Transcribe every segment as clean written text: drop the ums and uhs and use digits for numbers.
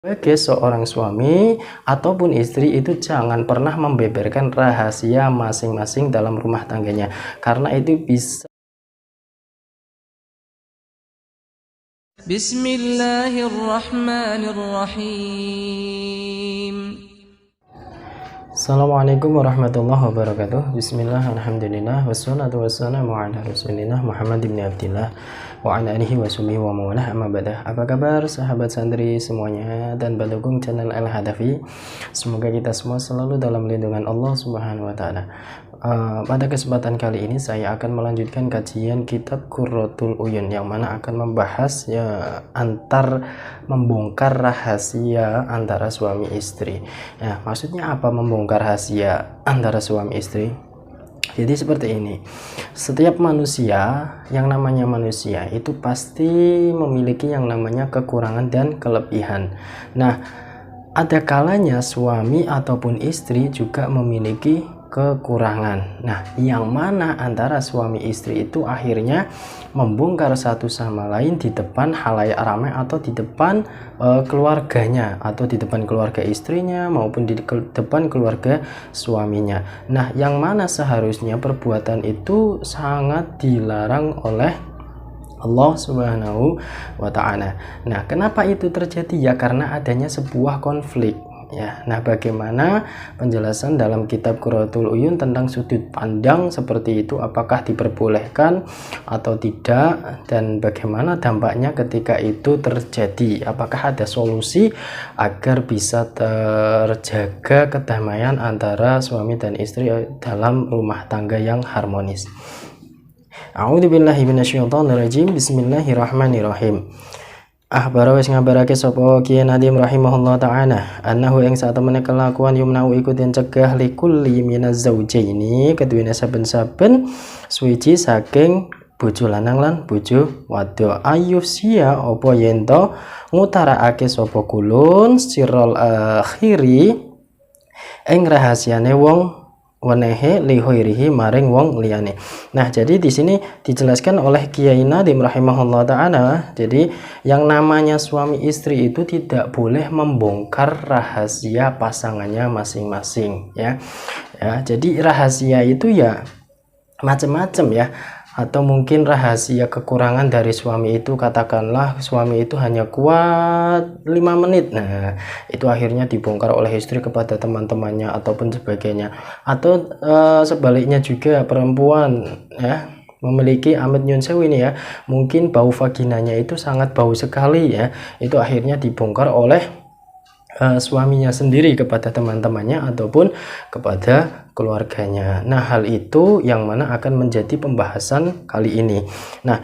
Sebagai seorang suami ataupun istri itu jangan pernah membeberkan rahasia masing-masing dalam rumah tangganya, karena itu bisa. Bismillahirrahmanirrahim. Assalamualaikum warahmatullahi wabarakatuh. Bismillah, alhamdulillah, wassalatu wassalamu ala rasulillah Muhammad ibn Abdillah wa ala alihi wa sahbihi wa mawalah, amma ba'dah. Apa kabar sahabat santri semuanya dan pendukung channel Al-Hadafi? Semoga kita semua selalu dalam lindungan Allah Subhanahu wa taala. Pada kesempatan kali ini saya akan melanjutkan kajian kitab Qurratul Uyun, yang mana akan membahas membongkar rahasia antara suami istri. Nah, maksudnya apa membongkar rahasia antara suami istri? Jadi seperti ini, setiap manusia, yang namanya manusia itu pasti memiliki yang namanya kekurangan dan kelebihan. Nah, ada kalanya suami ataupun istri juga memiliki kekurangan. Nah, yang mana antara suami istri itu akhirnya membongkar satu sama lain di depan halayak ramai, atau di depan keluarganya, atau di depan keluarga istrinya maupun di depan keluarga suaminya. Nah, yang mana seharusnya perbuatan itu sangat dilarang oleh Allah Subhanahu wa ta'ala. Nah, kenapa itu terjadi? Ya karena adanya sebuah konflik. Ya, nah bagaimana penjelasan dalam kitab Qurratul Uyun tentang sudut pandang seperti itu, apakah diperbolehkan atau tidak, dan bagaimana dampaknya ketika itu terjadi, apakah ada solusi agar bisa terjaga kedamaian antara suami dan istri dalam rumah tangga yang harmonis. A'udzubillahi minasyaitonirrajim. Bismillahirrahmanirrahim. Ahbara wis ngabarake sapa Kiai Nadim rahimahullah ta'ala annahu ing sak temene kelakuan yumnau iku den cegah likulli minaz zaujaini keduwene saben-saben suwiji saking bojo lanang lan bojo wadon ayufsia apa yen to ngutarakake sapa kulun sirrul akhiri ing rahasiane wong wenehe lihoirihi maring wong liyane. Nah, jadi di sini dijelaskan oleh Kiai Nadim rahimahullah taala, jadi yang namanya suami istri itu tidak boleh membongkar rahasia pasangannya masing-masing, ya. Ya, jadi rahasia itu ya macam-macam ya. Atau mungkin rahasia kekurangan dari suami itu, katakanlah suami itu hanya kuat 5 menit. Nah, itu akhirnya dibongkar oleh istri kepada teman-temannya ataupun sebagainya. Atau sebaliknya juga, perempuan ya memiliki amit nyun sewu ini ya, mungkin bau vaginanya itu sangat bau sekali ya, itu akhirnya dibongkar oleh suaminya sendiri kepada teman-temannya ataupun kepada keluarganya. Nah, hal itu yang mana akan menjadi pembahasan kali ini. Nah,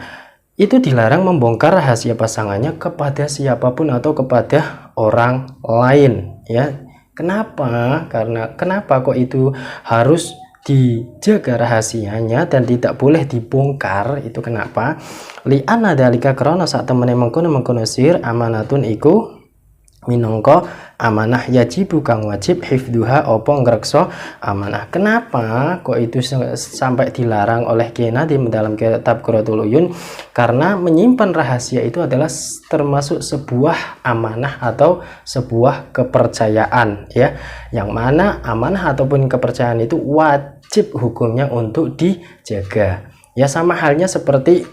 itu dilarang membongkar rahasia pasangannya kepada siapapun atau kepada orang lain ya. Kenapa? Kenapa kok itu harus dijaga rahasianya dan tidak boleh dibongkar? Itu kenapa? Li'anna dalika krana sak temene mengkono sir amanatun iku minangka amanah, yajibu kang wajib hifdzuha apa ngreksa amanah. Kenapa kok itu sampai dilarang oleh Kiai Nadim dalam kitab Qurratul Uyun? Karena menyimpan rahasia itu adalah termasuk sebuah amanah atau sebuah kepercayaan ya, yang mana amanah ataupun kepercayaan itu wajib hukumnya untuk dijaga. Ya, sama halnya seperti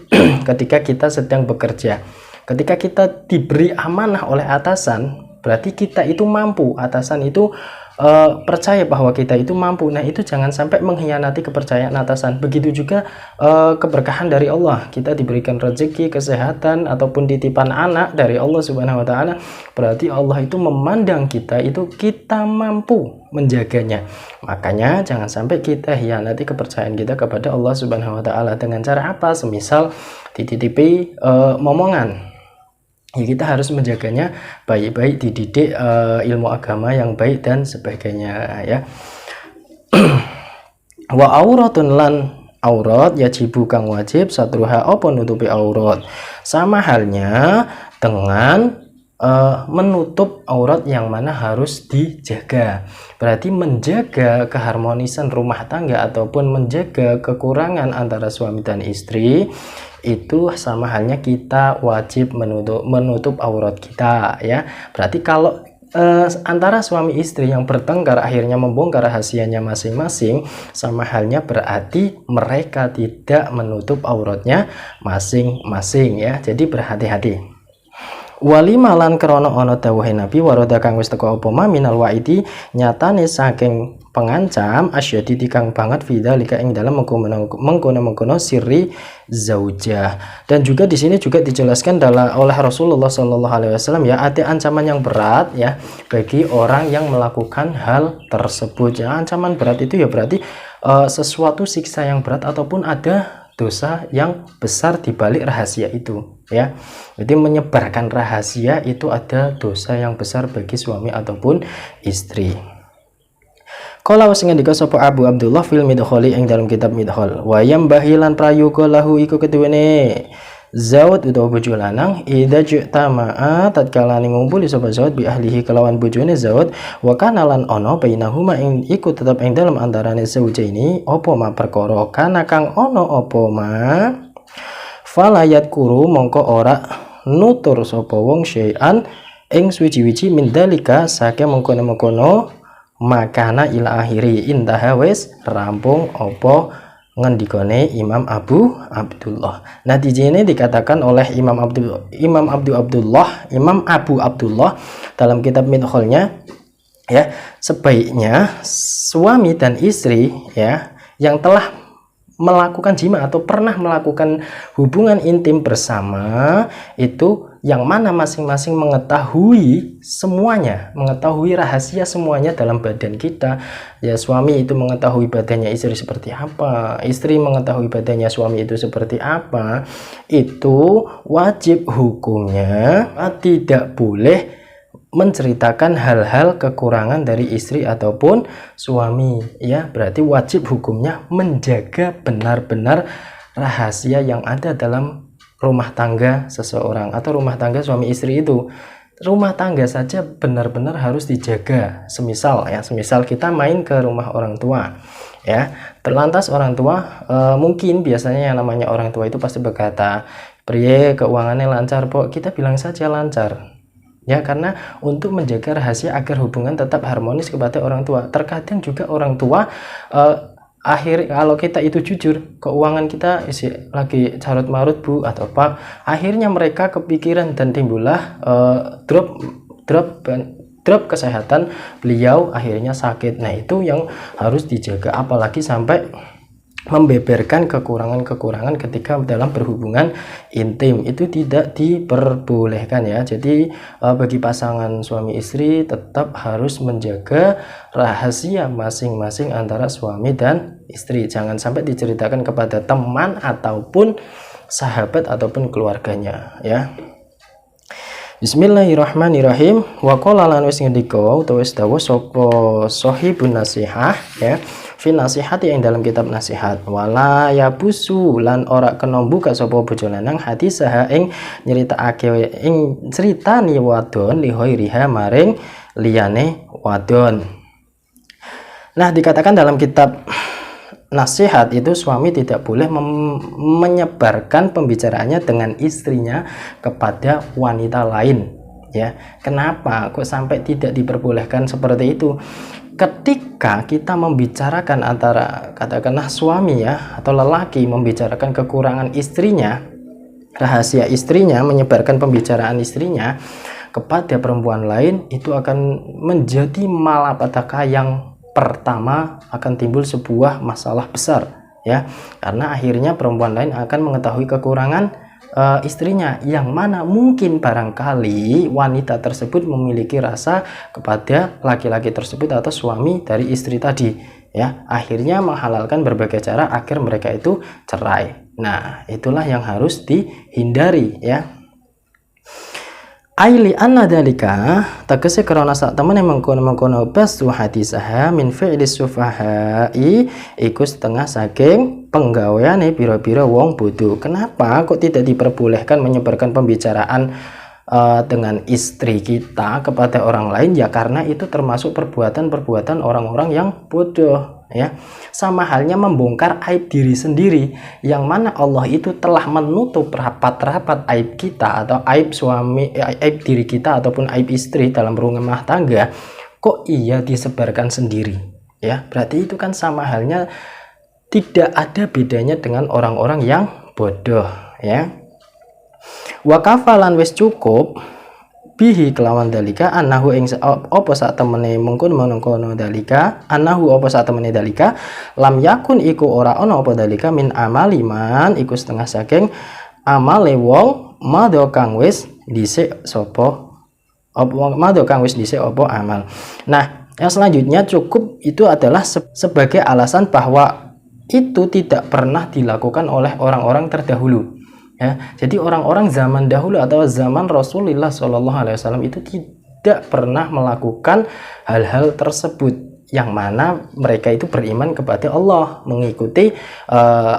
ketika kita sedang bekerja. Ketika kita diberi amanah oleh atasan, berarti kita itu mampu, atasan itu percaya bahwa kita itu mampu. Nah, itu jangan sampai mengkhianati kepercayaan atasan. Begitu juga keberkahan dari Allah, kita diberikan rezeki, kesehatan ataupun titipan anak dari Allah Subhanahu wa taala, berarti Allah itu memandang kita itu kita mampu menjaganya. Makanya jangan sampai kita hianati kepercayaan kita kepada Allah Subhanahu wa taala. Dengan cara apa? Semisal dititipi momongan, ya kita harus menjaganya baik-baik, dididik ilmu agama yang baik dan sebagainya ya. Wa auratun lan aurat yajibu kang wajib satruha apa nutupi aurat. Sama halnya dengan menutup aurat yang mana harus dijaga. Berarti menjaga keharmonisan rumah tangga ataupun menjaga kekurangan antara suami dan istri itu sama halnya kita wajib menutup aurat kita, ya. Berarti kalau antara suami istri yang bertengkar akhirnya membongkar rahasianya masing-masing, sama halnya berarti mereka tidak menutup auratnya masing-masing, ya. Jadi berhati-hati. Walima lan krana ana dawuhe Nabi warada kang wis teka apa minal waidi nyatane saking pengancam asyadi kang banget fidzalika ing dalam mengkono sirri zaujah. Dan juga di sini juga dijelaskan oleh Rasulullah Shallallahu Alaihi Wasallam, ya, ada ancaman yang berat, ya, bagi orang yang melakukan hal tersebut. Ya, ancaman berat itu ya berarti sesuatu siksa yang berat ataupun ada dosa yang besar di balik rahasia itu, ya. Jadi menyebarkan rahasia itu ada dosa yang besar bagi suami ataupun istri. Kala wis ngendika sapa Abu Abdullah fil midkhali ing dalam kitab midkhal, wa yam bahilan prayoga lahu iku keduwene zawad utawa bojo lanang idza jtama'a tatkala ngumpuli sapa zawad bi ahlihi kelawan bojone zawad wa kana lan ana bainahuma ing iku tetep ing dalam antarane zaujaini apa ma perkara kana kang ana apa ma falayat kuru mongko ora nutur sapa wong syai'an ing suwi-wiji min dalika saking mengkono-mengkono makana ila akhiri intaha wis rampung apa ngendikane Imam Abu Abdullah. Nah, di sini dikatakan oleh Imam Abu Abdullah dalam kitab Midkhalnya, ya, sebaiknya suami dan istri, ya, yang telah melakukan jima atau pernah melakukan hubungan intim bersama itu yang mana masing-masing mengetahui semuanya, mengetahui rahasia semuanya dalam badan kita. Ya, suami itu mengetahui badannya istri seperti apa, istri mengetahui badannya suami itu seperti apa. Itu wajib hukumnya tidak boleh menceritakan hal-hal kekurangan dari istri ataupun suami, ya. Berarti wajib hukumnya menjaga benar-benar rahasia yang ada dalam rumah tangga seseorang atau rumah tangga suami istri itu. Rumah tangga saja benar-benar harus dijaga. Semisal kita main ke rumah orang tua, ya, terlantas orang tua mungkin biasanya yang namanya orang tua itu pasti berkata, "Priye keuangannya lancar, Pok?" Kita bilang saja lancar. Ya, karena untuk menjaga rahasia agar hubungan tetap harmonis kepada orang tua. Terkadang juga orang tua kalau kita itu jujur, keuangan kita lagi carut marut Bu atau apa, akhirnya mereka kepikiran dan timbullah drop kesehatan beliau, akhirnya sakit. Nah, itu yang harus dijaga, apalagi sampai membeberkan kekurangan-kekurangan ketika dalam berhubungan intim, itu tidak diperbolehkan, ya. Jadi bagi pasangan suami istri tetap harus menjaga rahasia masing-masing antara suami dan istri. Jangan sampai diceritakan kepada teman ataupun sahabat ataupun keluarganya, ya. Bismillahirrahmanirrahim. Wa qala lan wis ngendika utawa wis dawuh sapa sahibun nasihah, ya, fi nasihati yang dalam kitab nasihat, wala yabusu lan ora kena buka sapa bojo lanang hati saha ing nyeritakake ing critani wadon li ghairiha maring liyane wadon. Nah, dikatakan dalam kitab nasihat itu suami tidak boleh menyebarkan pembicaraannya dengan istrinya kepada wanita lain, ya. Kenapa kok sampai tidak diperbolehkan seperti itu? Ketika kita membicarakan antara katakanlah suami, ya, atau lelaki membicarakan kekurangan istrinya, rahasia istrinya, menyebarkan pembicaraan istrinya kepada perempuan lain, itu akan menjadi malapetaka yang pertama, akan timbul sebuah masalah besar, ya, karena akhirnya perempuan lain akan mengetahui kekurangan istrinya, yang mana mungkin barangkali wanita tersebut memiliki rasa kepada laki-laki tersebut atau suami dari istri tadi, ya, akhirnya menghalalkan berbagai cara agar mereka itu cerai. Nah, itulah yang harus dihindari, ya. Aili anna dalika tegese krana sak temene mengkono-mengkono basu hadisaha min fi'li sufahai iku setengah saking penggaweane pira-pira wong bodoh. Kenapa kok tidak diperbolehkan menyebarkan pembicaraan dengan istri kita kepada orang lain, ya karena itu termasuk perbuatan-perbuatan orang-orang yang bodoh, ya. Sama halnya membongkar aib diri sendiri, yang mana Allah itu telah menutup rapat-rapat aib kita atau aib suami, aib diri kita ataupun aib istri dalam rumah tangga, kok iya disebarkan sendiri, ya. Berarti itu kan sama halnya tidak ada bedanya dengan orang-orang yang bodoh, ya. Wa kafalan wis cukup bihi kelawan dalika anahu ing apa sak temene mengkono dalika anahu apa sak temene dalika lam yakun iku ora ana apa dalika min amaliman iku setengah saking amale wong madha kang wis dhisik sapa apa madha kang wis dhisik apa amal. Nah, yang selanjutnya cukup itu adalah sebagai alasan bahwa itu tidak pernah dilakukan oleh orang-orang terdahulu, ya. Jadi orang-orang zaman dahulu atau zaman Rasulullah SAW itu tidak pernah melakukan hal-hal tersebut, yang mana mereka itu beriman kepada Allah, mengikuti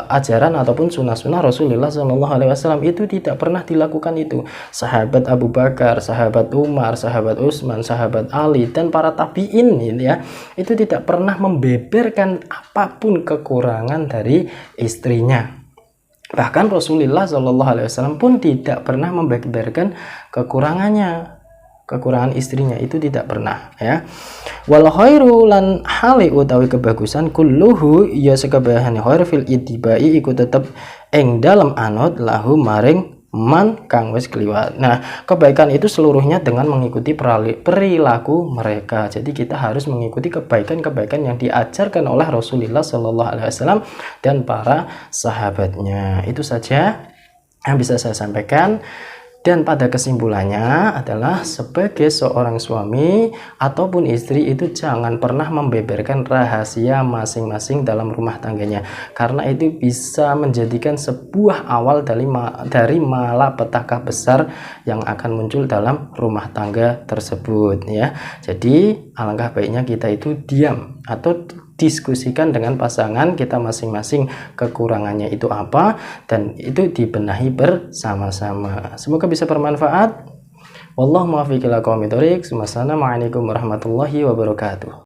ajaran ataupun sunnah-sunnah Rasulullah SAW. Itu tidak pernah dilakukan itu. Sahabat Abu Bakar, sahabat Umar, sahabat Utsman, sahabat Ali, dan para tabi'in, ya, itu tidak pernah membeberkan apapun kekurangan dari istrinya. Bahkan Rasulullah SAW pun tidak pernah membeberkan kekurangan istrinya, itu tidak pernah, ya. Wal khairu lan hali utawi kebagusan kulluhu ya sekabehane khair fil ittibai iku tetep ing dalam anut lahu maring man kang wis kliwat. Nah, kebaikan itu seluruhnya dengan mengikuti perilaku mereka. Jadi kita harus mengikuti kebaikan-kebaikan yang diajarkan oleh Rasulullah SAW dan para sahabatnya. Itu saja yang bisa saya sampaikan. Dan pada kesimpulannya adalah sebagai seorang suami ataupun istri itu jangan pernah membeberkan rahasia masing-masing dalam rumah tangganya, karena itu bisa menjadikan sebuah awal dari malapetaka besar yang akan muncul dalam rumah tangga tersebut, ya. Jadi alangkah baiknya kita itu diam atau diskusikan dengan pasangan kita masing-masing kekurangannya itu apa, dan itu dibenahi bersama-sama. Semoga bisa bermanfaat. Wallahu muwaffiq ila aqwamit thoriq. Wassalamualaikum warahmatullahi wabarakatuh.